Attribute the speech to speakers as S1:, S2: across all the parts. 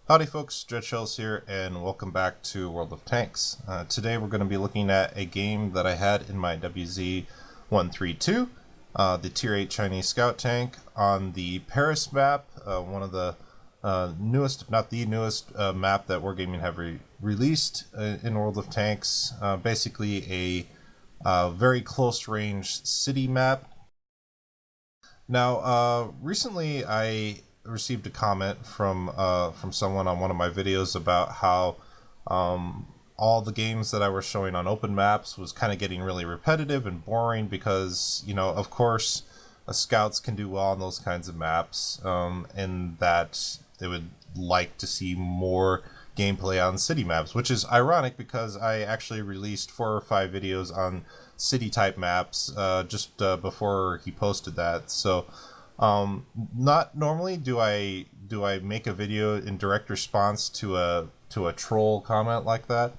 S1: Howdy folks, Dreadshells here, and welcome back to World of Tanks. Today we're going to be looking at a game that I had in my WZ-132, the Tier 8 Chinese Scout tank on the Paris map, one of the newest, if not the newest, map that Wargaming have released in World of Tanks. Basically a very close-range city map. Now, recently I received a comment from someone on one of my videos about how all the games that I was showing on open maps was kind of getting really repetitive and boring because, you know, of course, scouts can do well on those kinds of maps, and that they would like to see more gameplay on city maps, which is ironic because I actually released 4 or 5 videos on city type maps just before he posted that. So not normally do I make a video in direct response to a troll comment like that,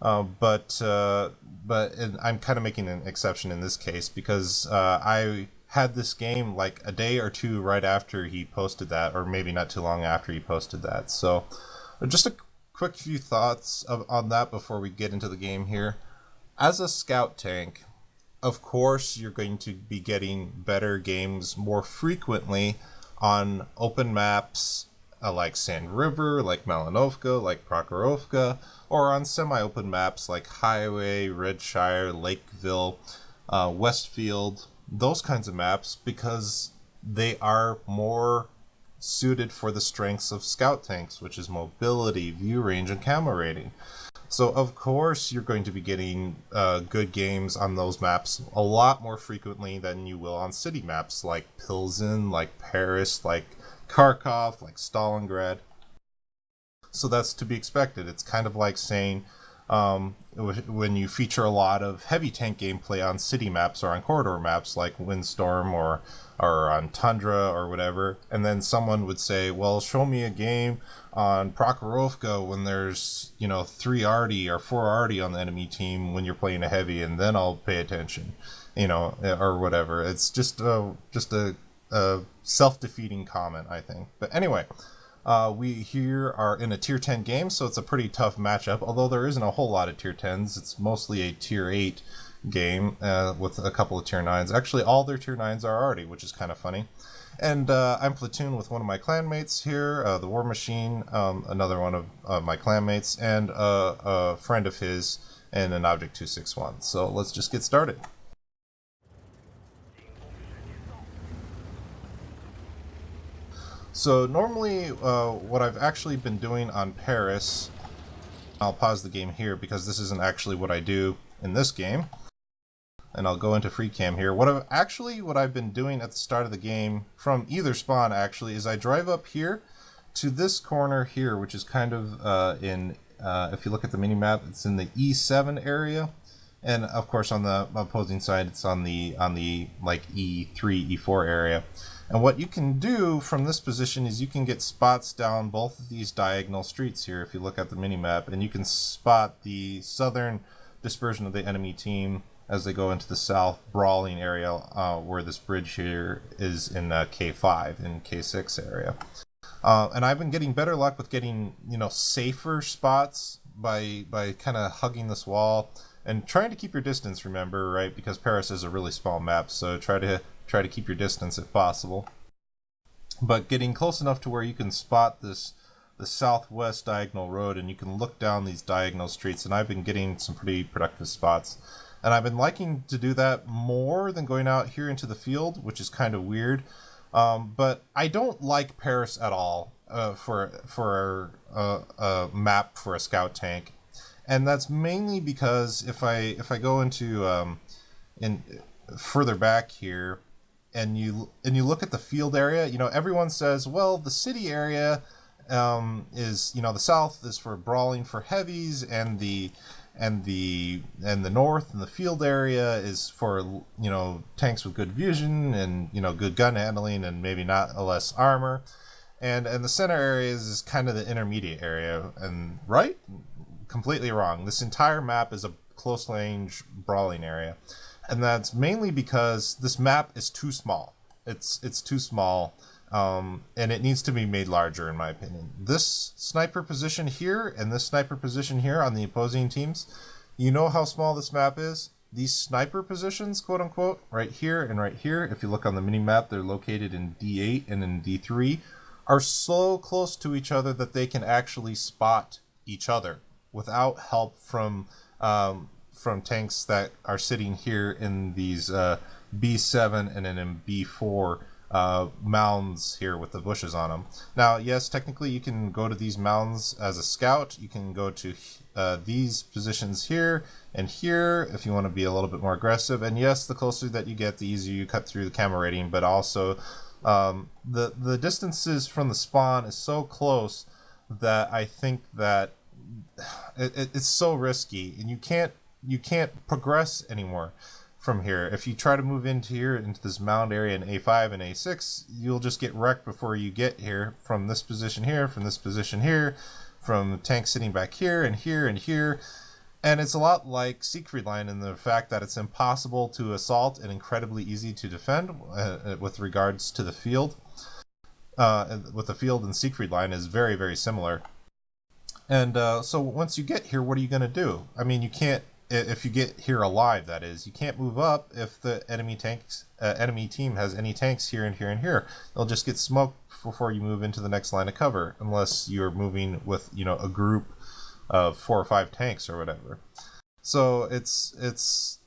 S1: but I'm kind of making an exception in this case because I had this game like a day or two right after he posted that, or maybe not too long after he posted that. So just a quick few thoughts on that before we get into the game here. As a scout tank, of course, you're going to be getting better games more frequently on open maps like Sand River, like Khmelevsky, like Prokhorovka, or on semi-open maps like Highway, Redshire, Lakeville, Westfield, those kinds of maps, because they are more suited for the strengths of scout tanks, which is mobility, view range, and camo rating. So of course you're going to be getting good games on those maps a lot more frequently than you will on city maps like Pilsen, like Paris, like Kharkov, like Stalingrad. So that's to be expected. It's kind of like saying when you feature a lot of heavy tank gameplay on city maps or on corridor maps like Windstorm or on Tundra or whatever, and then someone would say, well, show me a game on Prokhorovka when there's, you know, 3 arty or 4 arty on the enemy team when you're playing a heavy, and then I'll pay attention, you know, or whatever. It's just a self-defeating comment, I think. But anyway, we here are in a tier 10 game, so it's a pretty tough matchup, although there isn't a whole lot of tier 10s. It's mostly a tier 8 game with a couple of tier 9s. Actually, all their tier 9s are already, which is kind of funny. And I'm platoon with one of my clanmates here, the War Machine, another one of my clanmates, and a friend of his, and an Object 261. So let's just get started. So normally what I've actually been doing on Paris, I'll pause the game here because this isn't actually what I do in this game, and I'll go into free cam here. What I've been doing at the start of the game from either spawn actually is I drive up here to this corner here, which is kind of if you look at the mini map, it's in the E7 area, and of course on the opposing side it's on the like E3 E4 area. And what you can do from this position is you can get spots down both of these diagonal streets here if you look at the mini-map, and you can spot the southern dispersion of the enemy team as they go into the south brawling area where this bridge here is in K5 and K6 area. And I've been getting better luck with getting, you know, safer spots by kind of hugging this wall and trying to keep your distance, remember, right? Because Paris is a really small map, so try to keep your distance if possible. But getting close enough to where you can spot the southwest diagonal road, and you can look down these diagonal streets, and I've been getting some pretty productive spots. And I've been liking to do that more than going out here into the field, which is kind of weird. But I don't like Paris at all for a map for a scout tank. And that's mainly because if I go into further back here, and you look at the field area, you know, everyone says, well, the city area is, you know, the south is for brawling for heavies, and the north and the field area is for, you know, tanks with good vision and, you know, good gun handling and maybe not less armor, and the center area is kind of the intermediate area. And right? Completely wrong. This entire map is a close range brawling area, and that's mainly because this map is too small. It's too small and it needs to be made larger, in my opinion. This sniper position here and this sniper position here on the opposing teams, you know how small this map is? These sniper positions, quote unquote, right here and right here, if you look on the mini map, they're located in D8 and in D3, are so close to each other that they can actually spot each other without help from tanks that are sitting here in these B7 and then in B4 mounds here with the bushes on them. Now, yes, technically you can go to these mounds as a scout. You can go to these positions here and here if you want to be a little bit more aggressive. And yes, the closer that you get, the easier you cut through the camera rating, but also the distances from the spawn is so close that I think that it's so risky, and you can't progress anymore from here. If you try to move into here, into this mound area in A5 and A6, you'll just get wrecked before you get here, from this position here, from this position here, from tanks sitting back here and here and here. And it's a lot like Siegfried Line in the fact that it's impossible to assault and incredibly easy to defend with regards to the field. With the field and Siegfried Line is very, very similar. And so once you get here, what are you going to do? I mean, you can't, if you get here alive, that is, you can't move up if the enemy team has any tanks here and here and here. They'll just get smoked before you move into the next line of cover, unless you're moving with, you know, a group of 4 or 5 tanks or whatever. So it's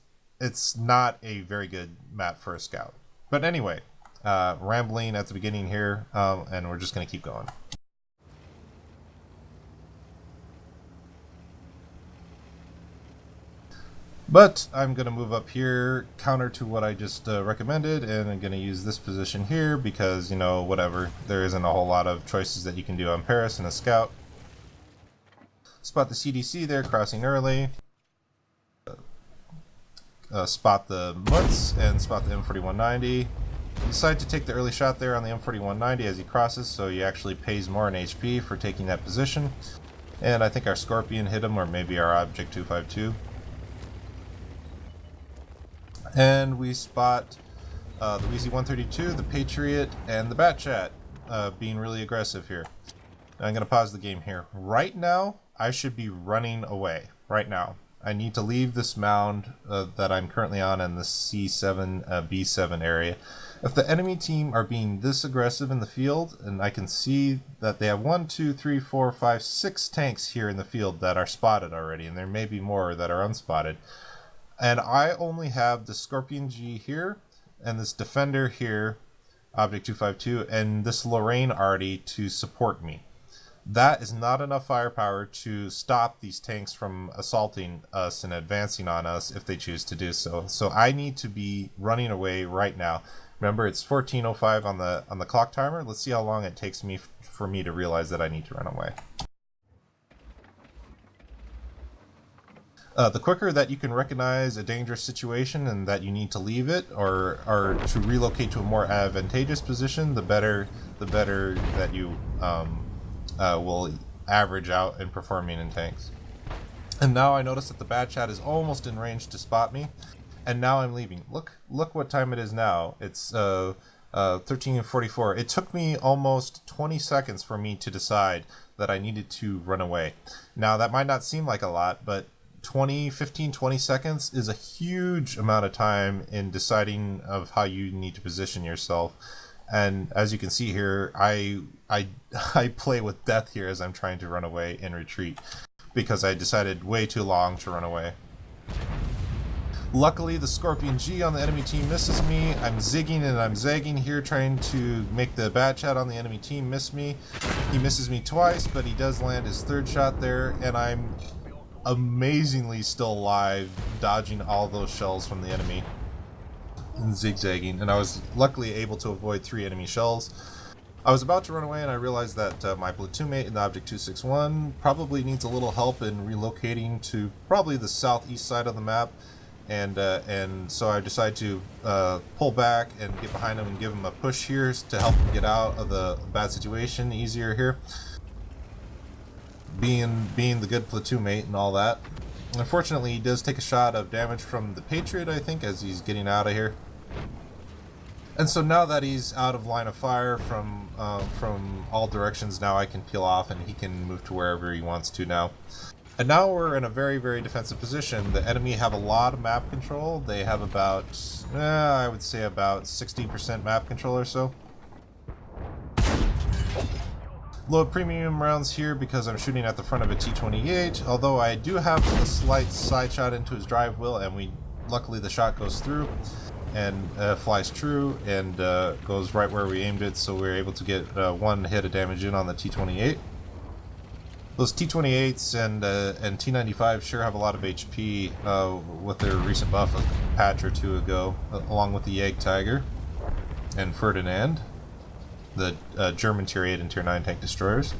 S1: not a very good map for a scout. But anyway, rambling at the beginning here, and we're just going to keep going. But I'm going to move up here, counter to what I just recommended, and I'm going to use this position here because, you know, whatever, there isn't a whole lot of choices that you can do on Paris and a scout. Spot the CDC there, crossing early. Spot the Mutz and spot the M4190. Decide to take the early shot there on the M4190 as he crosses, so he actually pays more in HP for taking that position. And I think our Scorpion hit him, or maybe our Object 252. And we spot the WZ-132, the Patriot, and the Batchat being really aggressive here. Now I'm going to pause the game here. Right now, I should be running away. Right now. I need to leave this mound that I'm currently on in the C7, B7 area. If the enemy team are being this aggressive in the field, and I can see that they have 1, 2, 3, 4, 5, 6 tanks here in the field that are spotted already, and there may be more that are unspotted. And I only have the Scorpion G here, and this Defender here, Object 252, and this Lorraine Arty to support me. That is not enough firepower to stop these tanks from assaulting us and advancing on us if they choose to do so. So I need to be running away right now. Remember, it's 14:05 on the clock timer. Let's see how long it takes me for me to realize that I need to run away. The quicker that you can recognize a dangerous situation and that you need to leave it or to relocate to a more advantageous position, the better that you will average out in performing in tanks. And now I notice that the Batchat is almost in range to spot me, and now I'm leaving. Look what time it is now. It's 13:44. It took me almost 20 seconds for me to decide that I needed to run away. Now that might not seem like a lot, but 15-20 seconds is a huge amount of time in deciding of how you need to position yourself. And as you can see here, I play with death here as I'm trying to run away and retreat because I decided way too long to run away. Luckily, the Scorpion G on the enemy team misses me. I'm zigging and I'm zagging here trying to make the Batchat on the enemy team miss me. He misses me twice, but he does land his 3rd shot there, and I'm amazingly still alive, dodging all those shells from the enemy and zigzagging, and I was luckily able to avoid 3 enemy shells. I was about to run away and I realized that my platoon mate in the Object 261 probably needs a little help in relocating to probably the southeast side of the map, and so I decided to pull back and get behind him and give him a push here to help him get out of the bad situation easier here. Being the good platoon mate and all that. Unfortunately, he does take a shot of damage from the Patriot, I think, as he's getting out of here. And so now that he's out of line of fire from all directions, now I can peel off and he can move to wherever he wants to now. And now we're in a very, very defensive position. The enemy have a lot of map control. They have about, I would say about 60% map control or so. Low premium rounds here because I'm shooting at the front of a T-28, although I do have a slight side shot into his drive wheel, and luckily the shot goes through and flies true and goes right where we aimed it, so we're able to get one hit of damage in on the T-28. Those T-28s and T-95 sure have a lot of HP with their recent buff a patch or two ago, along with the Jägtiger and Ferdinand, the German Tier 8 and Tier 9 tank destroyers.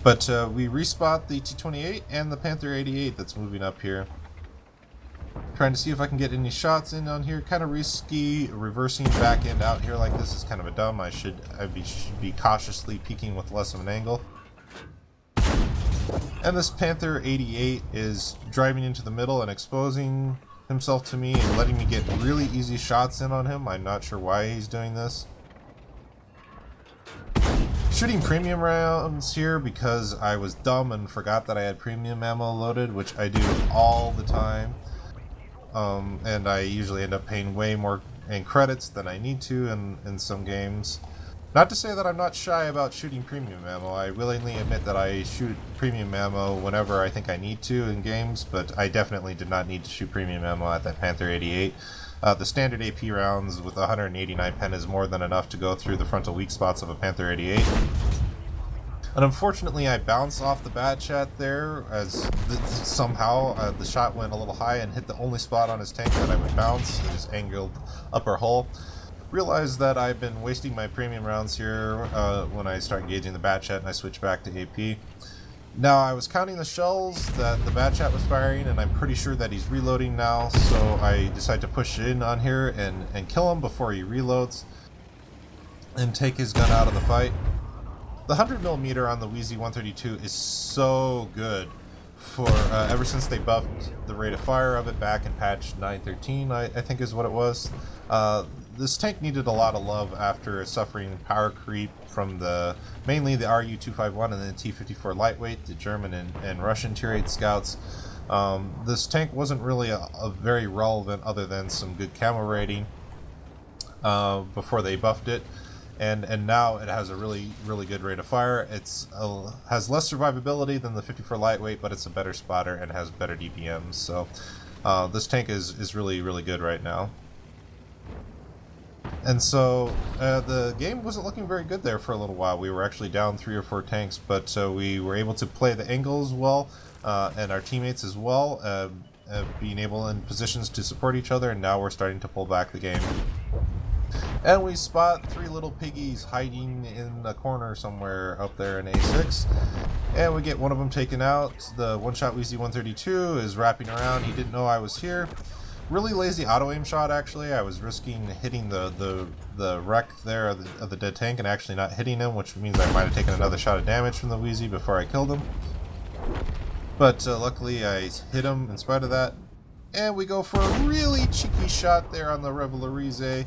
S1: But we respot the T-28 and the Panther 88 that's moving up here. Trying to see if I can get any shots in on here. Kind of risky reversing back end out here like this is kind of a dumb. I'd be cautiously peeking with less of an angle. And this Panther 88 is driving into the middle and exposing himself to me and letting me get really easy shots in on him. I'm not sure why he's doing this. Shooting premium rounds here because I was dumb and forgot that I had premium ammo loaded, which I do all the time. And I usually end up paying way more in credits than I need to in some games. Not to say that I'm not shy about shooting premium ammo. I willingly admit that I shoot premium ammo whenever I think I need to in games, but I definitely did not need to shoot premium ammo at that Panther 88. The standard AP rounds with 189 pen is more than enough to go through the frontal weak spots of a Panther 88. And unfortunately I bounced off the bat chat there as somehow the shot went a little high and hit the only spot on his tank that I would bounce, his angled upper hull. Realized that I've been wasting my premium rounds here when I start engaging the bat chat and I switch back to AP. Now I was counting the shells that the bat chat was firing and I'm pretty sure that he's reloading now, so I decide to push in on here and kill him before he reloads and take his gun out of the fight. The 100mm on the WZ-132 is so good for ever since they buffed the rate of fire of it back in patch 9.13, I think is what it was. This tank needed a lot of love after suffering power creep from mainly the RU-251 and the T-54 lightweight, the German and Russian Tier 8 scouts. This tank wasn't really a very relevant other than some good camo rating before they buffed it. And now it has a really good rate of fire. It's has less survivability than the 54 lightweight, but it's a better spotter and has better DPMs. So this tank is really good right now. And so the game wasn't looking very good there for a little while. We were actually down 3 or 4 tanks, but we were able to play the angles well, and our teammates as well, being able in positions to support each other. And now we're starting to pull back the game. And we spot 3 little piggies hiding in a corner somewhere up there in A6. And we get one of them taken out. The one-shot WZ-132 is wrapping around. He didn't know I was here. Really lazy auto-aim shot, actually. I was risking hitting the wreck there of the dead tank and actually not hitting him, which means I might have taken another shot of damage from the WZ before I killed him. But luckily I hit him in spite of that. And we go for a really cheeky shot there on the Wotreplays.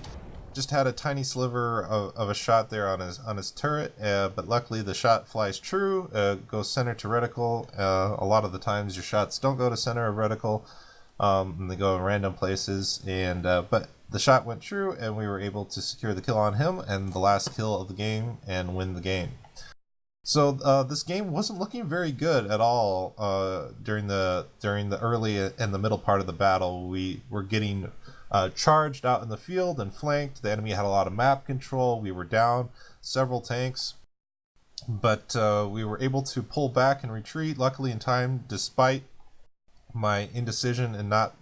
S1: Just had a tiny sliver of a shot there on his turret, but luckily the shot flies true, goes center to reticle. A lot of the times your shots don't go to center of reticle, and they go in random places. But the shot went true, and we were able to secure the kill on him and the last kill of the game and win the game. So this game wasn't looking very good at all during the early and the middle part of the battle. We were getting charged out in the field and flanked. The enemy had a lot of map control. We were down several tanks, but we were able to pull back and retreat, luckily in time, despite my indecision and not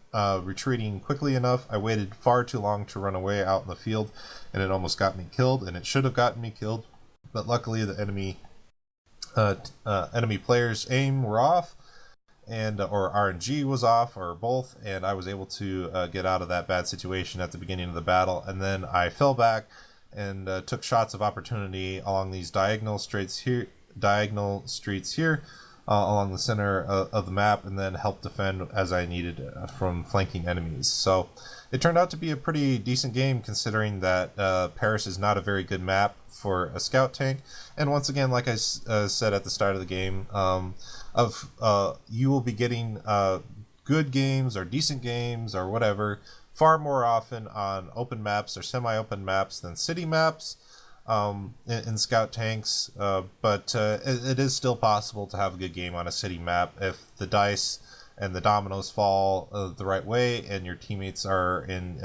S1: retreating quickly enough. I waited far too long to run away out in the field, and it almost got me killed, and it should have gotten me killed, but luckily the enemy players' aim were off, and or RNG was off, or both, and I was able to get out of that bad situation at the beginning of the battle. And then I fell back and took shots of opportunity along these diagonal streets here, along the center of the map, and then help defend as I needed from flanking enemies. So it turned out to be a pretty decent game, considering that Paris is not a very good map for a scout tank. And once again, like I said at the start of the game, you will be getting good games or decent games or whatever far more often on open maps or semi-open maps than city maps in scout tanks, but it is still possible to have a good game on a city map if the dice and the dominoes fall the right way and your teammates are in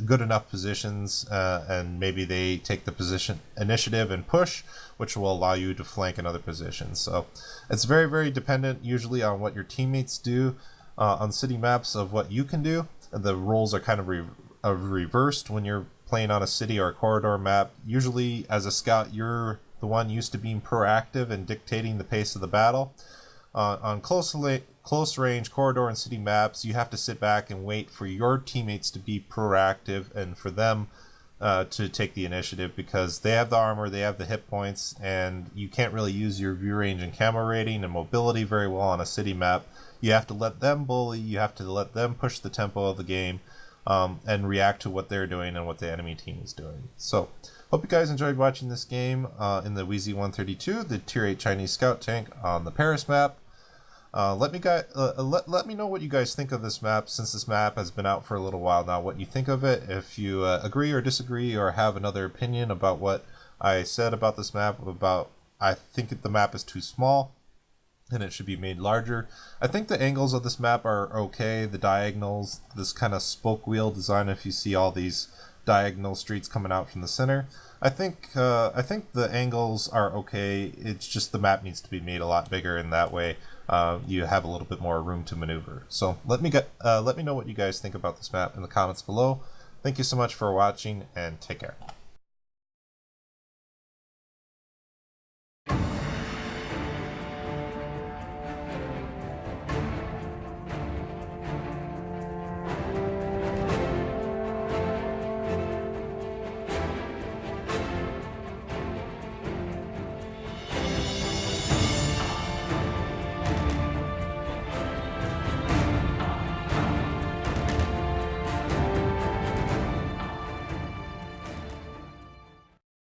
S1: good enough positions, and maybe they take the position initiative and push, which will allow you to flank in other positions. So it's very, very dependent usually on what your teammates do on city maps of what you can do. The roles are kind of reversed when you're playing on a city or a corridor map. Usually as a scout, you're the one used to being proactive and dictating the pace of the battle. On close range corridor and city maps, you have to sit back and wait for your teammates to be proactive and for them to take the initiative, because they have the armor, they have the hit points, and you can't really use your view range and camo rating and mobility very well on a city map. You have to let them bully, you have to let them push the tempo of the game, and react to what they're doing and what the enemy team is doing. So, hope you guys enjoyed watching this game in the WZ-132, the Tier 8 Chinese Scout Tank on the Paris map. Let me know what you guys think of this map, since this map has been out for a little while now, what you think of it. If you agree or disagree or have another opinion about what I said about this map, I think the map is too small and it should be made larger. I think the angles of this map are okay. The diagonals, this kind of spoke wheel design, if you see all these diagonal streets coming out from the center, I think the angles are okay. It's just the map needs to be made a lot bigger, and that way you have a little bit more room to maneuver. So let me know what you guys think about this map in the comments below. Thank you so much for watching, and take care.